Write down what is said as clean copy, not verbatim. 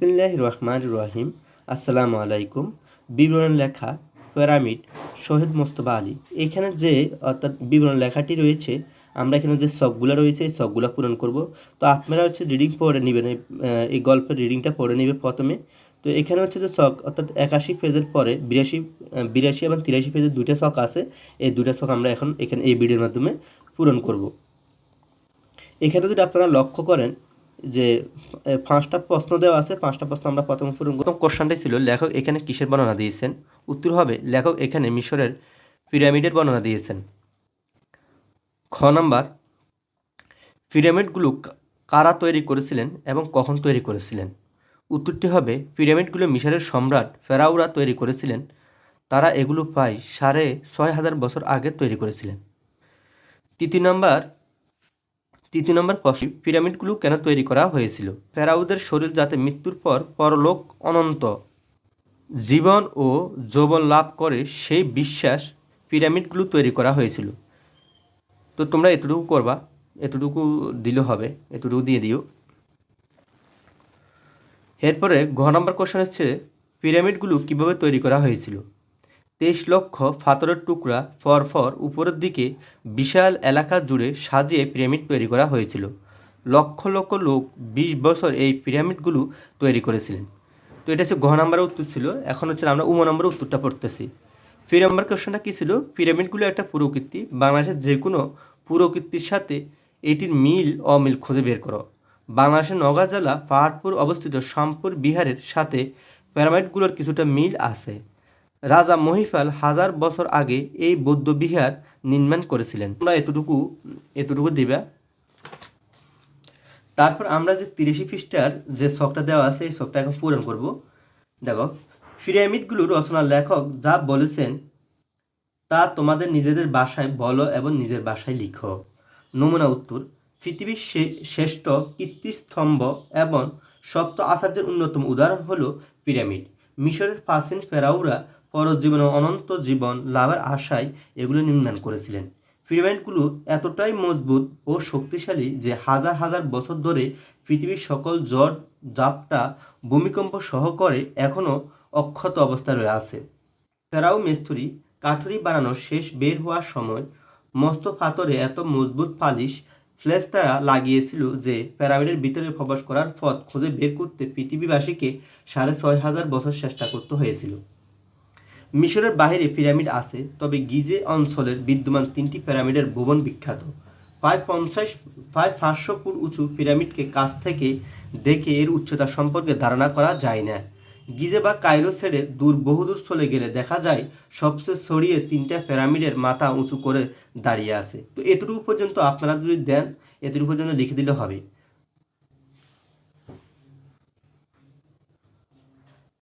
বিসমিল্লাহির রহমানির রহিম। আসসালামু আলাইকুম। বিবরণ লেখা পিরামিড শহীদ মোস্তফা আলী। এখানে যে অর্থাৎ বিবরণ লেখাটি রয়েছে, আমরা এখানে যে ছকগুলো রয়েছে এই ছকগুলো পূরণ করব। তো আপনারা রিডিং পড়ে নেবেন, এই গল্পের রিডিংটা পড়ে নেবে প্রথমে। তো এখানে যে ছক অর্থাৎ 81 পেজের পরে 82 এবং 83 পেজের দুইটা ছক আছে। এই দুইটা ছক আমরা এখানে এই ভিডিওর মাধ্যমে পূরণ করব। এখানে যদি আপনারা লক্ষ্য করেন যে 5টা প্রশ্ন দেওয়া আছে, 5টা প্রশ্ন আমরা প্রথম কোশ্চেনটাই ছিল লেখক এখানে কিসের বর্ণনা দিয়েছেন। উত্তর হবে লেখক এখানে মিশরের পিরামিডের বর্ণনা দিয়েছেন। খ নাম্বার, পিরামিডগুলো কারা তৈরি করেছিলেন এবং কখন তৈরি করেছিলেন। উত্তরটি হবে পিরামিডগুলো মিশরের সম্রাট ফেরাউরা তৈরি করেছিলেন। তারা এগুলো প্রায় 6,500 বছর আগে তৈরি করেছিলেন। তৃতীয় নম্বর প্রশ্ন, পিরামিডগুলো কেন তৈরি করা হয়েছিল। ফেরাউদের শরীর যাতে মৃত্যুর পর পরলোক অনন্ত জীবন ও যৌবন লাভ করে সেই বিশ্বাস পিরামিডগুলো তৈরি করা হয়েছিল। তো তোমরা এতটুকু করবা, এতটুকু দিলে হবে, এতটুকু দিয়ে দিও। এরপরে ঘ নম্বর কোশ্চেন হচ্ছে পিরামিডগুলো কিভাবে তৈরি করা হয়েছিল। 23 লক্ষ পাথরের টুকরা পরপর উপরের দিকে বিশাল এলাকা জুড়ে সাজিয়ে পিরামিড তৈরি করা হয়েছিল। লক্ষ লক্ষ লোক 20 বছর এই পিরামিডগুলো তৈরি করেছিলেন। তো এটা হচ্ছে ঘ নম্বরের উত্তর ছিল। এখন আমরা উম নম্বরের উত্তরটা পড়তেছি। 3 নম্বর কোশ্চেনটা কী ছিল, পিরামিডগুলো একটা পুরকীর্তি, বাংলাদেশের যে কোনো পুরকীর্তির সাথে এটির মিল অমিল খুঁজে বের করো। বাংলাদেশের নওগাঁ জেলা পাহাড়পুর অবস্থিত শামপুর বিহারের সাথে পিরামিডগুলোর কিছুটা মিল আছে। রাজা মহিপাল 1000 বছর আগে এই বৌদ্ধ বিহার নির্মাণ করেছিলেন। তোমরা এতটুকু দিবা। তারপর আমরা যে 83 পৃষ্ঠার যে ছকটা দেওয়া আছে এই ছকটা এখন পূরণ করব। দেখো, পিরামিডগুলোর রচনার লেখক যা বলেছেন তা তোমাদের নিজেদের ভাষায় বলো এবং নিজের ভাষায় লিখো। নমুনা উত্তর, পৃথিবীর শ্রেষ্ঠ কীর্তিস্তম্ভ এবং সপ্ত আচার্যের অন্যতম উদাহরণ হলো পিরামিড। মিশরের প্রাচীন ফেরাউরা পরজীবন ও অনন্ত জীবন লাভের আশায় এগুলো নির্মাণ করেছিলেন। পিরামিডগুলো এতটাই মজবুত ও শক্তিশালী যে হাজার হাজার বছর ধরে পৃথিবীর সকল ঝড় ঝাপটা ভূমিকম্প সহকারে এখনও অক্ষত অবস্থায় রয়ে আছে। ফেরাও মিস্ত্রি কাঠুরি বানানোর শেষ বের হওয়ার সময় মস্ত পাথরে এত মজবুত পালিশ ফ্লেস তারা লাগিয়েছিল যে পিরামিডের ভিতরে প্রবেশ করার পথ খুঁজে বের করতে পৃথিবীবাসীকে 6,500 বছর চেষ্টা করতে হয়েছিল। মিশরের বাইরে পিরামিড আছে, তবে গিজে অঞ্চলের বিদ্যমান 3টি পিরামিডের ভুবন বিখ্যাত। প্রায় 500 ফুট উঁচু পিরামিডকে কাছ থেকে দেখে এর উচ্চতা সম্পর্কে ধারণা করা যায় না। গিজে বা কায়রো ছেড়ে বহুদূর চলে গেলে দেখা যায় সবচেয়ে ছড়িয়ে 3টা পিরামিডের মাথা উঁচু করে দাঁড়িয়ে আছে। তো এতটুকু পর্যন্ত আপনারা যদি দেন, এতটুকু পর্যন্ত লিখে দিলে হবে।